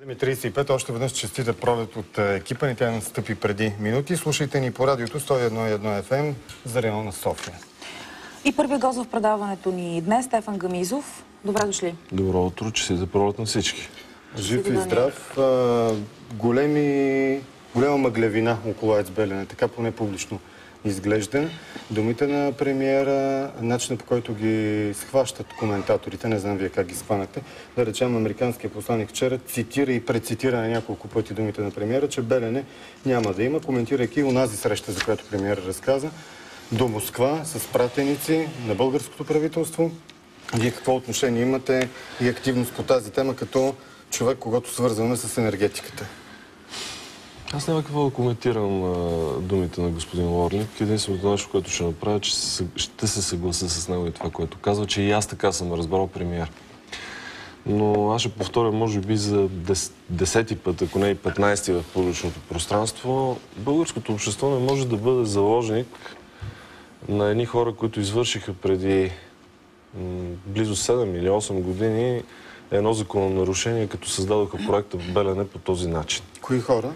7:35, още веднъж честита пролет от екипа ни. Тя настъпи преди минути. Слушайте ни по радиото 101.1 FM за района София. И първият гост в предаването ни днес, Стефан Гамизов. Добре дошли. Добро утро, честита пролет на всички. Жив и здрав. Голема мъглевина около АЕЦ Белене, така поне публично изглежда. Думите на премиера, начинът по който ги схващат коментаторите, не знам вие как ги схванахте, да речем американския посланник вчера цитира и прецитира на няколко пъти думите на премиера, че Белене няма да има, коментирайки онази среща, за която премиера разказа, до Москва с пратеници на българското правителство. Вие какво отношение имате и активност по тази тема, като човек, когато свързваме с енергетиката? Аз няма какво да коментирам думите на господин Лорник. Единственото нещо, което ще направя, че ще се съглася с него и това, което казва, че и аз така съм разбрал премиер. Но аз ще повторя, може би, за 10-ти път, ако не и 15-ти в публичното пространство. Българското общество не може да бъде заложник на едни хора, които извършиха преди близо 7 или 8 години едно закононарушение, като създадоха проекта в Белене по този начин. Кои хора?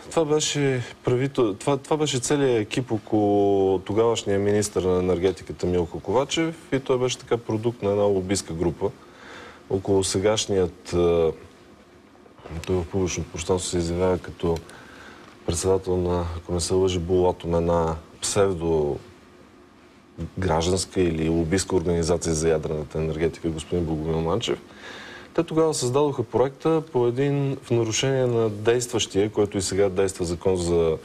Това беше целият екип около тогавашния министър на енергетиката Милко Ковачев и той беше така продукт на една лобистка група. Около сегашният, той в публичното пространство се изявява като председател на, ако не се лъжи, Булатом, една псевдо-гражданска или лобистка организация за ядрената енергетика, господин Богомил Манчев. Те тогава създадоха проекта по един в нарушение на действащия, който и сега действа закон за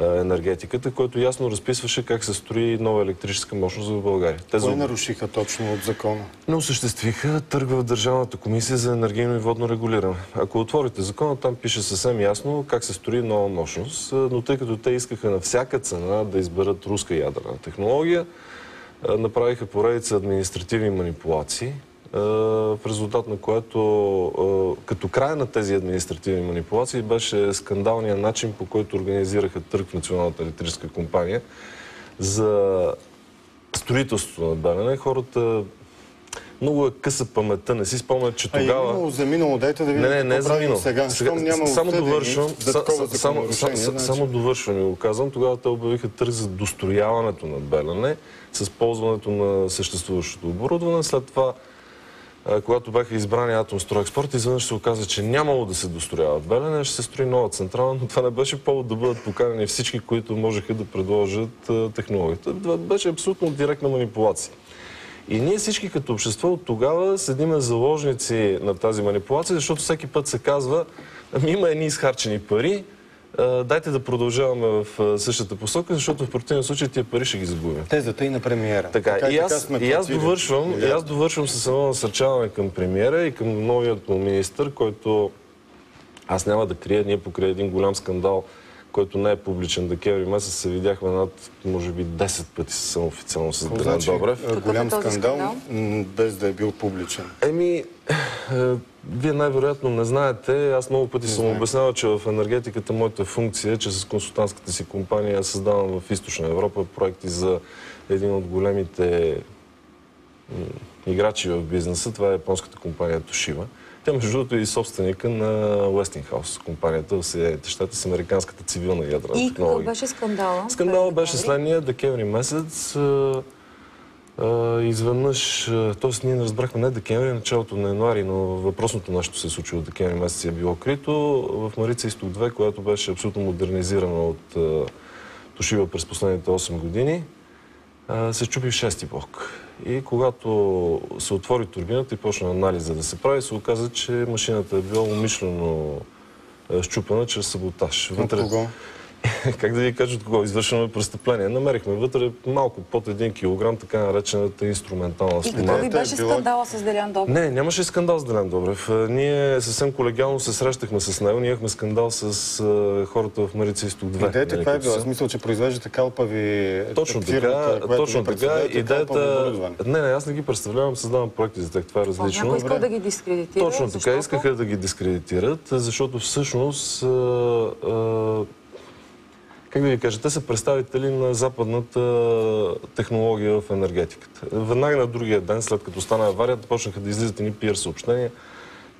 енергетиката, който ясно разписваше как се строи нова електрическа мощност в България. Кой нарушиха точно от закона? Не осъществиха търг в Държавната комисия за енергийно и водно регулиране. Ако отворите закона, там пише съвсем ясно как се строи нова мощност, но тъй като те искаха на всяка цена да изберат руска ядрена технология, направиха поредица административни манипулации, в резултат на което като край на тези административни манипулации беше скандалният начин, по който организираха търг в Националната електрическа компания за строителството на Белене. Хората много е къса паметта, не си спомнят, че тогава... Минало за минало, дайте да видим не какво правим сега. Само довършвам и го казвам. Тогава те обявиха търг за дострояването на Белене с ползването на съществуващото оборудване. След това, когато бяха избрани Атомстройекспорт, изведнъж се оказа, че нямало да се достроява Белене, ще се строи нова централа, но това не беше повод да бъдат поканени всички, които можеха да предложат технологията. Това беше абсолютно директна манипулация. И ние всички като общество от тогава седиме заложници на тази манипулация, защото всеки път се казва, ами има едни изхарчени пари, дайте да продължаваме в същата посока, защото в противен случай тия пари ще ги загубим. Тезата и на премиера. И аз довършвам с едно насърчаване към премиера и към новият му министър, който аз няма да крия, ние покрай един голям скандал, който не е публичен, декември месец се видяхме над, може би, 10 пъти съм официално с Делян Добрев. Голям скандал, без да е бил публичен. Вие най-вероятно не знаете. Аз много пъти съм обяснявал, че в енергетиката моята функция е, че с консултантската си компания създавам в Източна Европа проекти за един от големите играчи в бизнеса. Това е японската компания Toshiba. Тя, между другото, е и собственика на Westinghouse, компанията в Съединените щати с американската цивилна ядрена технология. И какъв беше скандала? Скандалът беше следния. Декември месец изведнъж, т.е. ние не разбрахме не декември, началото на януари, но въпросното нещо се е случило декември месец и е било крито. В Марица Изток 2, която беше абсолютно модернизирана от Toshiba през последните 8 години, се счупи в 6-ти блок. И когато се отвори турбината и почна анализа да се прави, се оказа, че машината е била умишлено счупена чрез саботаж. От кого? Как да ви кажа от кого? Извършено престъпление. Намерихме вътре малко под 1 килограм, така наречената инструментална стомана. И какво ви беше скандала с Делян Добрев? Не, нямаше скандал с Делян Добрев. Ние съвсем колегиално се срещахме с него. Ние имахме скандал с хората в Марица Изток 2. Идеята каква е била? Смисъл, че произвеждате калпави точно така. Идеята... Не, аз не ги представлявам, създавам проекти за тях. Това е различно. Някой искал да ги дискредитира. Точно така, искаха да ги дискредитират, защото всъщност как да ви кажа, те са представители на западната технология в енергетиката. Веднага на другия ден, след като стана аварията, почнаха да излизат едни PR съобщения,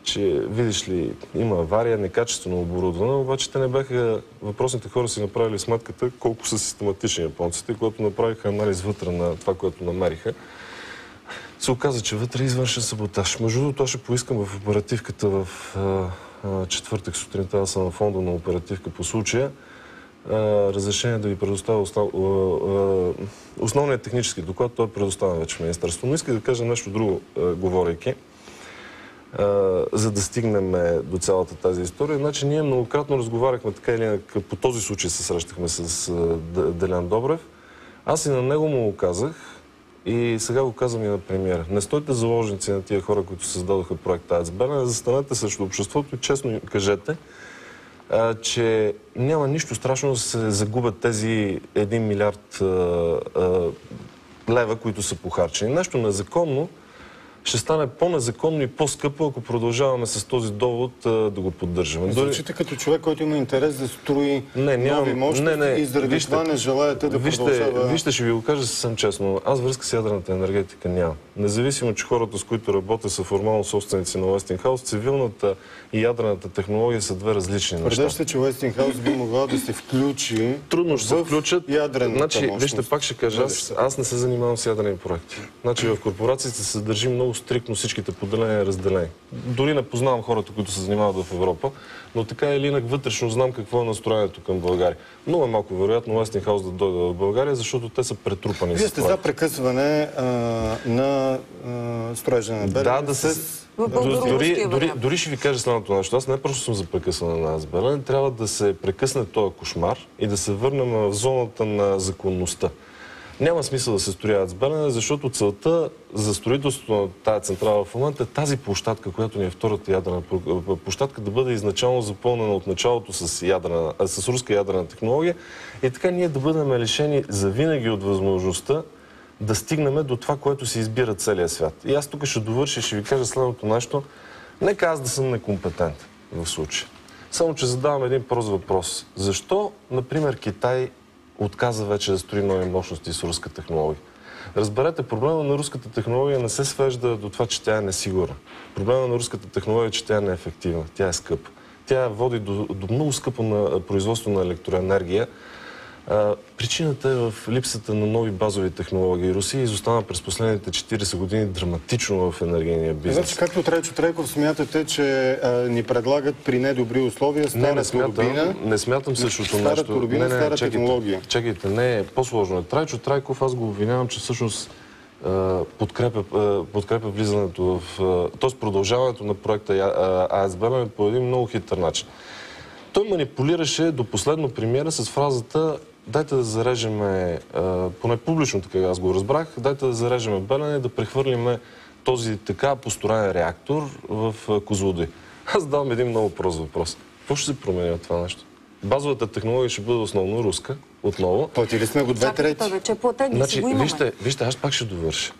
че, видиш ли, има авария, некачествено оборудване, обаче те не бяха, въпросните хора си направили сметката колко са систематични японците, когато направиха анализ вътре на това, което намериха. Се оказа, че вътре е извършен саботаж. Между другото, ще поискам в оперативката в четвъртък сутринта, аз съм на фонда на оперативка по случая, разрешение да ви предоставя основният технически доклад, той е предоставен вече в Министерството. Но исках да кажа нещо друго, говорейки, за да стигнем до цялата тази история. Значи ние многократно разговаряхме, така или иначе, по този случай се срещахме с Делян Добрев. Аз и на него му го казах, и сега го казвам и на премиера. Не стойте заложници на тия хора, които създадоха проекта АЕЦ Белене, застанете срещу обществото и честно им кажете, че няма нищо страшно да се загубят тези 1 милиард лева, които са похарчени. Нещо незаконно ще стане по-незаконно и по-скъпо, ако продължаваме с този довод да го поддържаме. Звучите като човек, който има интерес да строи нови мощности и заради това не желаете да продължава... Вижте, ще ви го кажа съвсем честно. Аз връзка с ядрената енергетика нямам. Независимо, че хората, с които работя, са формално собственици на Уестингхаус, цивилната и ядрената технология са две различни неща. Предвиждате, че Уестингхаус би могла да се включи трудно ще се включат ядрената мощност. Вижте, пак ще кажа, аз не се занимавам с ядрени проекти. Значи в корпорациите се държи много стриктно всичките поделения разделени. Дори не познавам хората, които се занимават в Европа, но така или инак вътрешно знам какво е настроението към България. Много е малко вероятно Уестингхаус да дойде в България, защото те са претрупани. Вие сте за прекъсване на строежа на Белене. Да, дори ще ви кажа следното нещо. Аз не просто съм за прекъсване на АЕЦ Белене, трябва да се прекъсне този кошмар и да се върнем в зоната на законността. Няма смисъл да се строи АЕЦ Белене, защото целта за строителството на тази централа в момента е тази площадка, която ни е втората ядрена площадка, да бъде изначално запълнена от началото с руска ядрена технология и така ние да бъдем лишени завинаги от възможността да стигнем до това, което се избира целия свят. И аз тук ще довърша и ще ви кажа следното нещо. Нека аз да съм некомпетентен в случая. Само, че задавам един прост въпрос. Защо, например, Китай отказа вече да строи нови мощности с руска технология? Разберете, проблема на руската технология не се свежда до това, че тя е несигурна. Проблема на руската технология е, че тя е неефективна, тя е скъпа. Тя води до много скъпо на производство на електроенергия. Причината е в липсата на нови базови технологии. Русия изостана през последните 40 години драматично в енергийния бизнес. Значи, както Трайчо Трайков, смятате, че ни предлагат при недобри условия стара турбина? Не смятам същото нещо. Стара турбина, стара технология. Чакайте, не е по-сложно. Е. Трайчо Трайков, аз го обвинявам, че всъщност подкрепя влизането в... т.е. продължаването на проекта АЕЦ Белене по един много хитър начин. Той манипулираше до последно премиера с фразата: дайте да зарежеме, поне публично така аз го разбрах, дайте да зарежеме Белене, да прехвърлиме този така построен реактор в Козлодуй. Аз давам един много прост въпрос. Какво ще се промени от това нещо? Базовата технология ще бъде основно руска, отново. Платили сме го 2/3. Значи, вижте, аз пак ще довърша.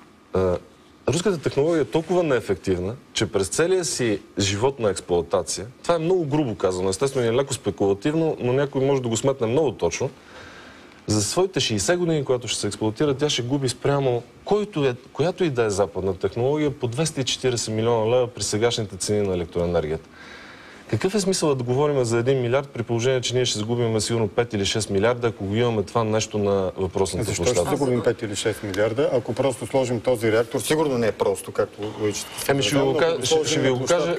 Руската технология е толкова неефективна, че през целия си живот на експлоатация, това е много грубо казано, естествено е леко спекулативно, но някой може да го сметне много точно, за своите 60 години, когато ще се експлоатира, тя ще губи спрямо която и да е западна технология по 240 милиона лева при сегашните цени на електроенергията. Какъв е смисъл да говорим за 1 милиард при положение, че ние ще загубим сигурно 5 или 6 милиарда, ако го имаме това нещо на въпросната площадка? Защо ще загубим 5 или 6 милиарда, ако просто сложим този реактор? Сигурно не е просто, както логически.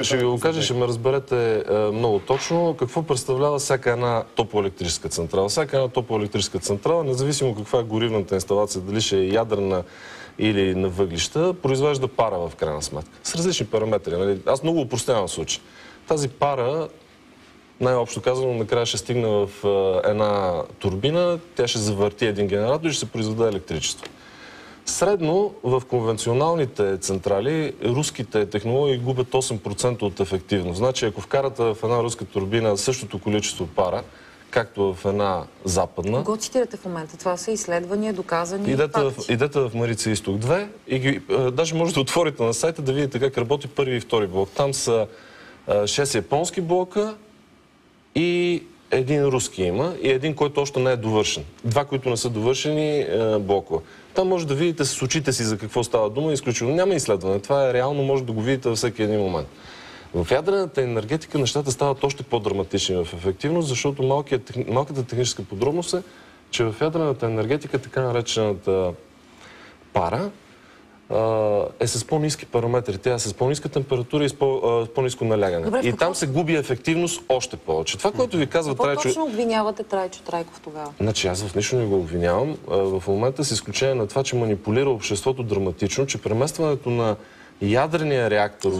Ще ви го кажа, ще ме разберете много точно какво представлява всяка една топлоелектрическа централа. Всяка една топлоелектрическа централа, независимо каква е горивната инсталация, дали ще е ядрена или на въглища, произвежда пара в крайна сметка. С различни параметри. Нали? Аз много упростявам случай. Тази пара, най-общо казано, накрая ще стигне в една турбина, тя ще завърти един генератор и ще се произведе електричество. Средно в конвенционалните централи руските технологии губят 8% от ефективност. Значи, ако вкарате в една руска турбина същото количество пара, както в една западна... Кого цитирате в момента? Това са изследвания, доказани факти. Идете в Марица Изток 2 и даже можете да отворите на сайта да видите как работи първи и втори блок. Там са 6 японски блока и един руски има и един, който още не е довършен. Два, които не са довършени блокова. Там може да видите с очите си за какво става дума. Изключително няма изследване. Това е реално, може да го видите във всеки един момент. В ядрената енергетика нещата стават още по-драматични в ефективност, защото малката техническа подробност е, че в ядрената енергетика така наречената пара е с по-ниски параметри. Тя е с по-ниска температура и с по-ниско налягане. Добре, и там се губи ефективност още повече. Това, което ви казва Трайчо... Точно обвинявате Трайчо Трайков тогава? Значи аз в нищо не го обвинявам. В момента с изключение на това, че манипулира обществото драматично, че преместването на ядрения реактор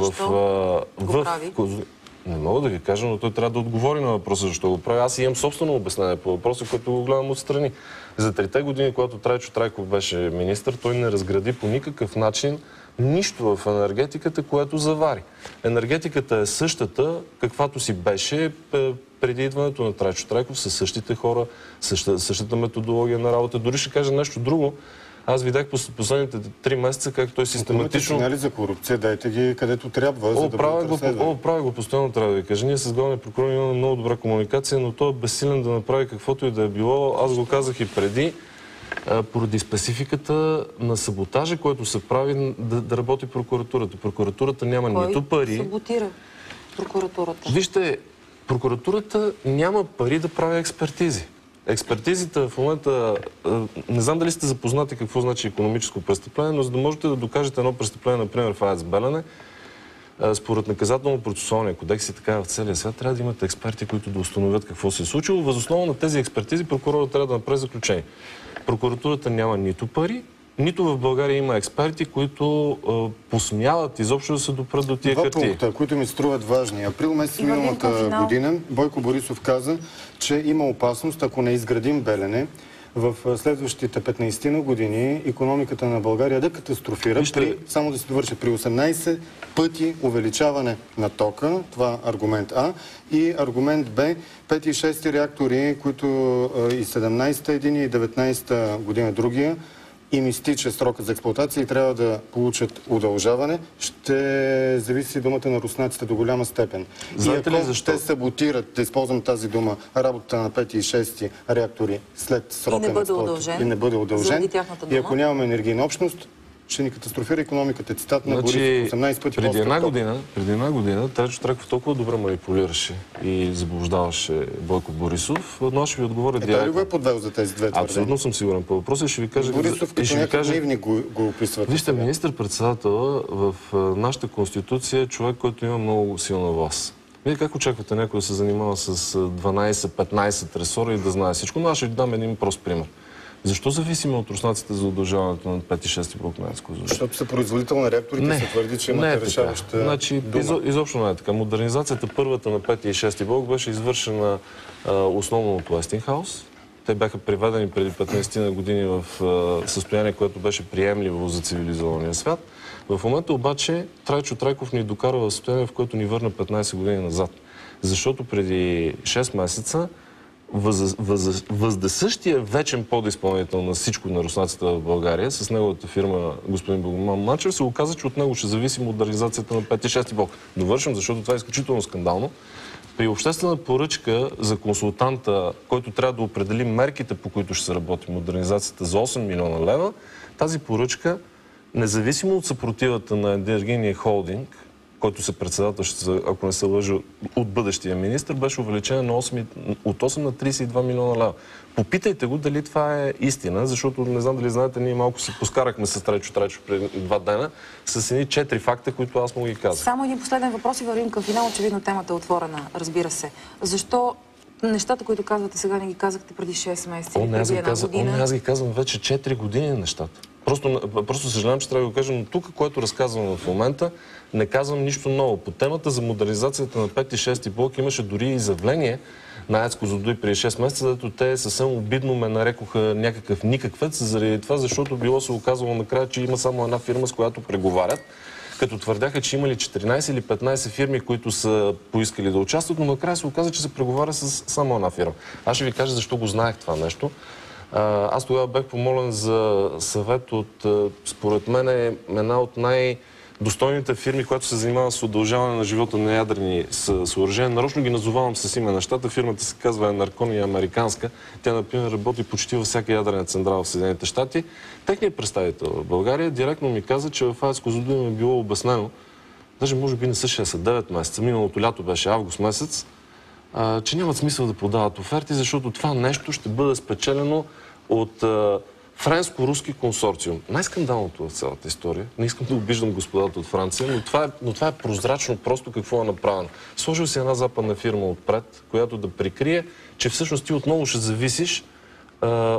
Не мога да ви кажа, но той трябва да отговори на въпроса защо го прави. Аз имам собствено обяснение по въпроса, който го гледам отстрани. За 3 години, когато Трайчо Трайков беше министър, той не разгради по никакъв начин нищо в енергетиката, което завари. Енергетиката е същата, каквато си беше преди идването на Трайчо Трайков, със същите хора, същата методология на работа. Дори ще кажа нещо друго. Аз видях последните 3 месеца как той систематично... Сигнали за корупция, дайте ги където трябва, за да бъдат разследвани. Прави го постоянно, трябва да ви кажа. Ние с главния прокурор имаме много добра комуникация, но той е безсилен да направи каквото и да е било. Аз го казах и преди, поради спецификата на саботажа, който се прави да работи прокуратурата. Прокуратурата няма нито пари. Кой саботира прокуратурата? Вижте, прокуратурата няма пари да прави експертизи. Експертизите в момента, не знам дали сте запознати какво значи икономическо престъпление, но за да можете да докажете едно престъпление, например в АЕЦ Белене, според наказателно-процесуалния кодекс и така в целия свят, трябва да имате експерти, които да установят какво се е случило. Въз основа на тези експертизи прокурорът трябва да направи заключение. Прокуратурата няма нито пари, нито в България има експерти, които посмяват изобщо да се допрат до тия картини. Два пункта, които ми струват важни. Април месец миналата година Бойко Борисов каза, че има опасност, ако не изградим Белене, в следващите 15 години икономиката на България да катастрофира, само да се довърши при 18 пъти увеличаване на тока, това аргумент А, и аргумент Б, 5 и 6 реактори, които и 17-та един и 19-та година другия, им изтича срока за експлоатация и трябва да получат удължаване, ще зависи думата на руснаците до голяма степен. Знаете и ако те саботират, да използвам тази дума, работата на 5 и 6 реактори след срока на експлоатация и не бъде удължен, и ако нямаме енергийна общност, ще ни катастрофира икономиката. Цитат на Борисов 18 пъти. Преди една година Трайчо Трайков толкова добре манипулираше и заблуждаваше Бойко Борисов, но аз ще ви отговоря директно. Той ли го е подвел за тези две твърдения? Абсолютно съм сигурен по въпроса и ще ви кажа... Борисов като някакъв наивни го описват. Вижте, министър-председател в нашата конституция е човек, който има много силна власт. Вие как очаквате някой да се занимава с 12-15 ресора и да знае всичко? Но аз ще ви дам един прост пример. Защо зависиме от руснаците за удължаването на 5 и 6 блок на АЕЦ Козлодуй? Защото са производител на реакторите, се твърди, че имате решаваща дума. Изобщо не е така. Модернизацията първата на 5 и 6 блок беше извършена основно от Уестингхаус. Те бяха приведени преди 15 години в състояние, което беше приемливо за цивилизования свят. В момента обаче Трайчо Трайков ни докара в състояние, в което ни върна 15 години назад. Защото преди 6 месеца въздесъщия вечен подизпълнител на всичко на руснаците в България, с неговата фирма господин Богоман Мачев, се оказа, че от него ще зависи модернизацията на 5 и 6 блок. Довършвам, защото това е изключително скандално. При обществена поръчка за консултанта, който трябва да определи мерките, по които ще се работи модернизацията за 8 милиона лева, тази поръчка, независимо от съпротивата на енергийния холдинг, който се председателства, ако не се лъжа, от бъдещия министр, беше увеличена от 8 на 32 милиона лева. Попитайте го дали това е истина, защото не знам дали знаете, ние малко се поскарахме с Трайчо преди 2 дена с едни 4 факта, които аз му ги казах. Само един последен въпрос и вървим към финал. Очевидно темата е отворена, разбира се. Защо нещата, които казвате сега, не ги казахте преди 6 месеца или преди една година? Аз ги казвам вече 4 години нещата. Просто съжалявам, че трябва да го кажа, но тук, което разказвам в момента, не казвам нищо ново. По темата за модернизацията на 5 и 6 блок имаше дори изявление на АЕЦ Козлодуй преди 6 месеца, защото те съвсем обидно ме нарекоха някакъв никаквец, заради това, защото било се оказало накрая, че има само една фирма, с която преговарят, като твърдяха, че имали 14 или 15 фирми, които са поискали да участват, но накрая се оказа, че се преговаря с само една фирма. Аз ще ви кажа защо го знаех това нещо. Аз тогава бях помолен за съвет от, според мен, една от най-достойните фирми, която се занимава с удължаване на живота на ядрени съоръжения. Нарочно ги назовавам с име на щата. Фирмата се казва Енеркон и е американска. Тя, например, работи почти във всяка ядрена централа в Съединените щати. Техният представител в България директно ми каза, че в АЕЦ Козлодуй им е било обяснено даже може би не са 6, 9 месеца, миналото лято беше август месец, че нямат смисъл да подават оферти, защото това нещо ще бъде спечелено от френско-руски консорциум. Най-скандалното в цялата история, не искам да обиждам господата от Франция, но това е прозрачно просто какво е направено. Сложил си една западна фирма отпред, която да прикрие, че всъщност ти отново ще зависиш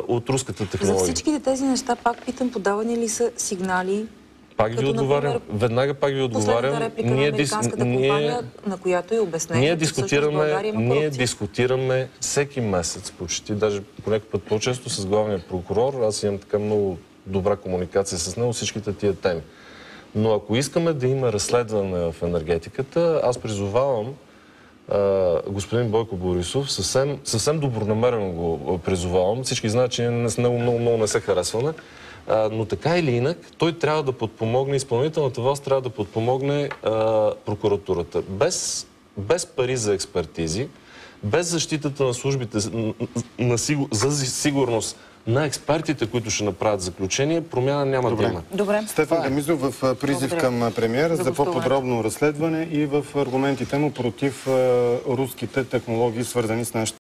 от руската технология. За всичките тези неща, пак питам, подавани ли са сигнали? Пак ви отговарям. Веднага пак ви отговарям. Последната реплика на американската компания, на която е обяснение, че всъщност България има корупция. Ние дискутираме всеки месец, почти, даже понякога път по-често с главния прокурор. Аз имам така много добра комуникация с него, всичките тия теми. Но ако искаме да има разследване в енергетиката, аз призовавам господин Бойко Борисов, съвсем добронамерено го призовавам. Всички знаят, че с него много не се харесваме. Но така или инак, той трябва да подпомогне, изпълнителната власт трябва да подпомогне прокуратурата. Без пари за експертизи, без защитата на службите за сигурност на експертите, които ще направят заключение, промяна няма да има. Добре. Стефан Демизов в призив към премиера за по-подробно разследване и в аргументите му против руските технологии, свързани с нашата